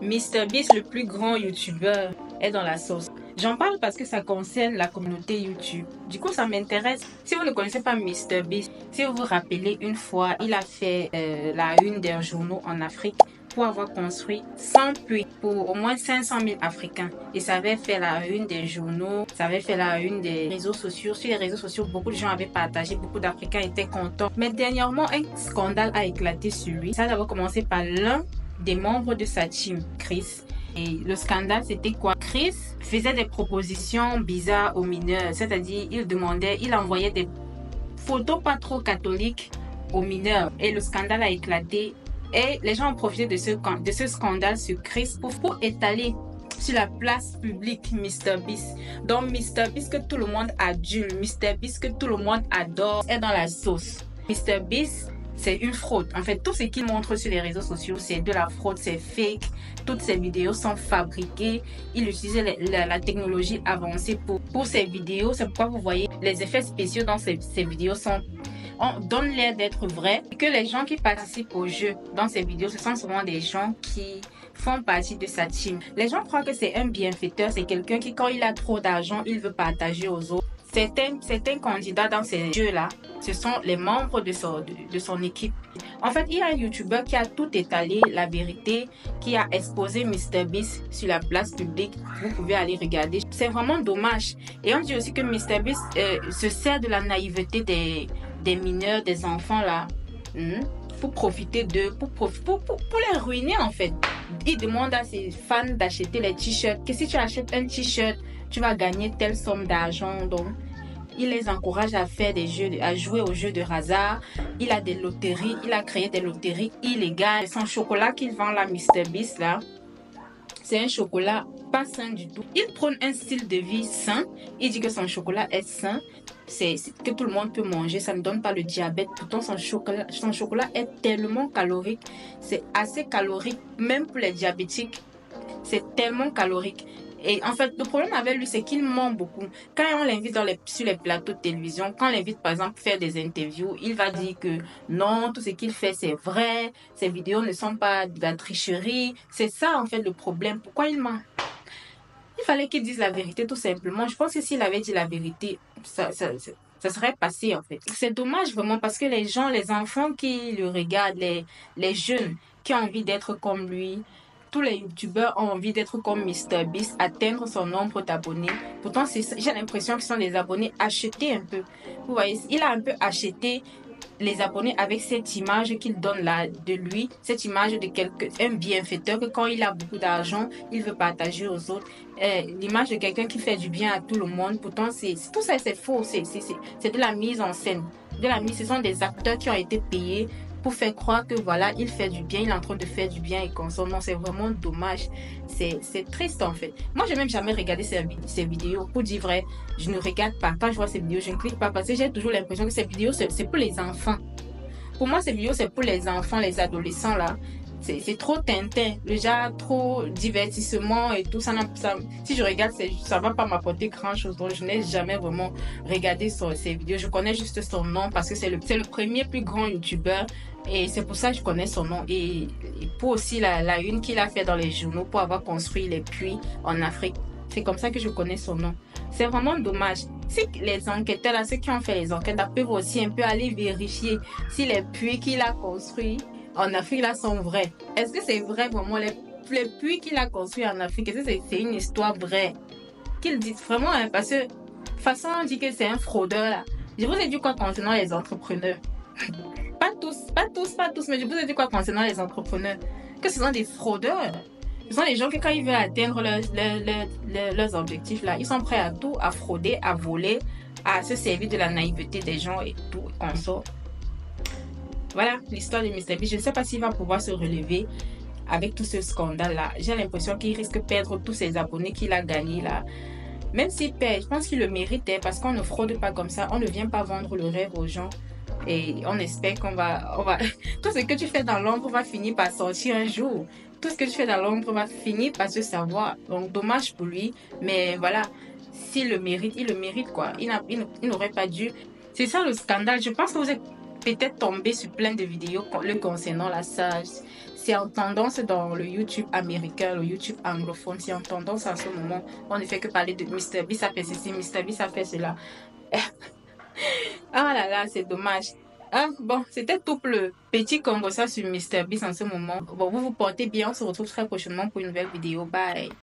MrBeast, le plus grand youtubeur, est dans la sauce. J'en parle parce que ça concerne la communauté YouTube. Du coup, ça m'intéresse. Si vous ne connaissez pas MrBeast, si vous vous rappelez, une fois, il a fait la une des journaux en Afrique pour avoir construit 100 puits pour au moins 500 000 Africains. Et ça avait fait la une des journaux, ça avait fait la une des réseaux sociaux. Sur les réseaux sociaux, beaucoup de gens avaient partagé, beaucoup d'Africains étaient contents. Mais dernièrement, un scandale a éclaté sur lui. Ça a commencé par l'un des membres de sa team, Chris. Et le scandale, c'était quoi? Chris faisait des propositions bizarres aux mineurs, c'est-à-dire il envoyait des photos pas trop catholiques aux mineurs. Et le scandale a éclaté. Et les gens ont profité de ce scandale sur Chris pour étaler sur la place publique MrBeast. Donc MrBeast que tout le monde adule, MrBeast que tout le monde adore, est dans la sauce. MrBeast, c'est une fraude. En fait, tout ce qu'il montre sur les réseaux sociaux, c'est de la fraude, c'est fake. Toutes ces vidéos sont fabriquées. Il utilisait la technologie avancée pour ces vidéos. C'est pourquoi vous voyez les effets spéciaux dans ces vidéos on donne l'air d'être vrais. Et que les gens qui participent au jeu dans ces vidéos, ce sont souvent des gens qui font partie de sa team. Les gens croient que c'est un bienfaiteur, c'est quelqu'un qui, quand il a trop d'argent, il veut partager aux autres. Certains candidats dans ces jeux-là, ce sont les membres de son équipe. En fait, il y a un YouTuber qui a tout étalé, la vérité, qui a exposé MrBeast sur la place publique. Vous pouvez aller regarder. C'est vraiment dommage. Et on dit aussi que MrBeast se sert de la naïveté des mineurs, des enfants là, pour profiter d'eux, pour les ruiner en fait. Il demande à ses fans d'acheter les t-shirts, que si tu achètes un t-shirt, tu vas gagner telle somme d'argent. Donc, il les encourage à faire des jeux, à jouer aux jeux de hasard. Il a des loteries, il a créé des loteries illégales. Son chocolat qu'il vend là, MrBeast là, c'est un chocolat pas sain du tout. Il prône un style de vie sain. Il dit que son chocolat est sain. C'est que tout le monde peut manger, ça ne donne pas le diabète. Pourtant, son chocolat est tellement calorique. C'est assez calorique, même pour les diabétiques. C'est tellement calorique. Et en fait, le problème avec lui, c'est qu'il ment beaucoup. Quand on l'invite sur les plateaux de télévision, quand on l'invite par exemple faire des interviews, il va dire que non, tout ce qu'il fait, c'est vrai. Ses vidéos ne sont pas de la tricherie. C'est ça en fait le problème. Pourquoi il ment? Il fallait qu'il dise la vérité tout simplement. Je pense que s'il avait dit la vérité, ça serait passé en fait. C'est dommage vraiment parce que les gens, les enfants qui le regardent, les jeunes qui ont envie d'être comme lui, tous les youtubeurs ont envie d'être comme MrBeast, atteindre son nombre d'abonnés. Pourtant, j'ai l'impression que ce sont des abonnés achetés un peu. Vous voyez, il a un peu acheté les abonnés avec cette image qu'il donne là de lui, cette image de un bienfaiteur que quand il a beaucoup d'argent, il veut partager aux autres. L'image de quelqu'un qui fait du bien à tout le monde. Pourtant, tout ça, c'est faux. C'est de la mise en scène. Ce sont des acteurs qui ont été payés pour faire croire que voilà, il fait du bien, il est en train de faire du bien et consomme. Non, c'est vraiment dommage. C'est triste en fait. Moi, j'ai même jamais regardé ces vidéos. Pour dire vrai, je ne regarde pas. Quand je vois ces vidéos, je ne clique pas parce que j'ai toujours l'impression que ces vidéos, c'est pour les enfants. Pour moi, ces vidéos, c'est pour les enfants, les adolescents là. C'est trop Tintin, déjà trop divertissement et tout ça. Si je regarde, ça va pas m'apporter grand chose. Donc, je n'ai jamais vraiment regardé ces vidéos. Je connais juste son nom parce que c'est le premier plus grand youtubeur et c'est pour ça que je connais son nom. Et pour aussi la une qu'il a fait dans les journaux pour avoir construit les puits en Afrique. C'est comme ça que je connais son nom. C'est vraiment dommage. Si les enquêteurs, là, ceux qui ont fait les enquêtes, là, peuvent aussi un peu aller vérifier si les puits qu'il a construits en Afrique là sont vrais. Est-ce que c'est vrai vraiment les puits qu'il a construits en Afrique? Est-ce que c'est une histoire vraie? Qu'ils disent vraiment, hein, parce que de toute façon on dit que c'est un fraudeur là. Je vous ai dit quoi concernant les entrepreneurs? Pas tous, mais je vous ai dit quoi concernant les entrepreneurs? Que ce sont des fraudeurs. Ce sont des gens qui quand ils veulent atteindre leurs objectifs là, ils sont prêts à tout, à frauder, à voler, à se servir de la naïveté des gens et tout, qu'on sort. Voilà l'histoire de MrBeast. Je ne sais pas s'il va pouvoir se relever avec tout ce scandale-là. J'ai l'impression qu'il risque de perdre tous ses abonnés qu'il a gagnés là. Même s'il perd, je pense qu'il le méritait parce qu'on ne fraude pas comme ça. On ne vient pas vendre le rêve aux gens. Et on espère qu'on va... Tout ce que tu fais dans l'ombre va finir par sortir un jour. Tout ce que tu fais dans l'ombre va finir par se savoir. Donc dommage pour lui. Mais voilà, s'il le mérite, il le mérite quoi. Il n'aurait pas dû... C'est ça le scandale. Je pense que vous êtes peut-être tombé sur plein de vidéos le concernant là. c'est en tendance dans le YouTube américain, le YouTube anglophone. C'est en tendance en ce moment. On ne fait que parler de MrBeast a fait ceci, MrBeast a fait cela. Ah là là, c'est dommage. Ah, bon, c'était tout pour le petit conversation sur MrBeast en ce moment. Bon, vous vous portez bien. On se retrouve très prochainement pour une nouvelle vidéo. Bye.